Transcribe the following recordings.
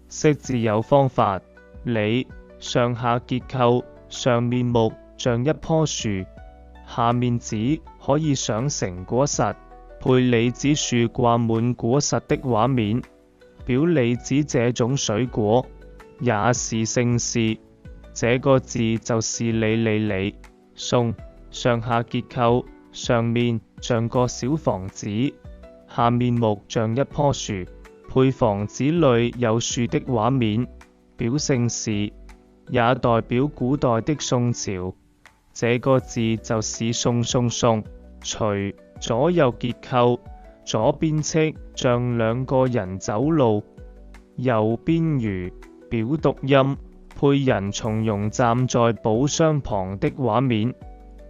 識字有方法。李，上下結構，上面木像一棵樹，下面子可以想成果實，配李子樹掛滿果實的畫面，表李子這種水果也是聖事。這個字就是李。宋，上下結構，上面像個小房子，下面木像一棵樹，配房子裏有樹的畫面，表聖事，也代表古代的宋朝。這個字就是宋。隨，左右結構，左邊戚像兩個人走路，右邊餘表讀音，配人從容站在寶箱旁的畫面，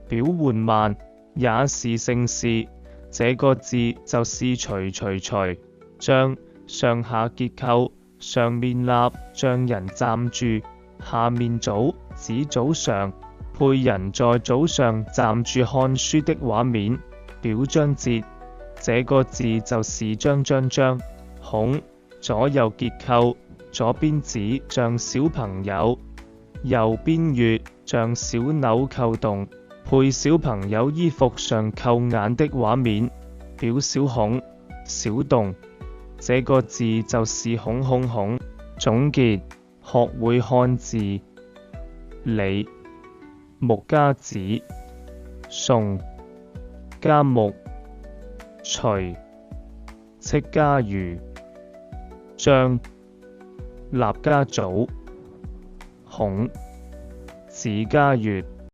表緩慢，也是聖事。這個字就是隨。將，上下結構，上面立像人站住，下面早指早上，配人在早上站住看書的畫面，表章節。這個字就是章。孔，左右結構，左邊子像小朋友，右邊月像小紐扣洞，配小朋友衣服上扣眼的畫面，表小孔小洞。這個字就是孔。總結，學會漢字。李，木家子。宋，家木。隨，戚家餘。章，立家祖。孔，子家月。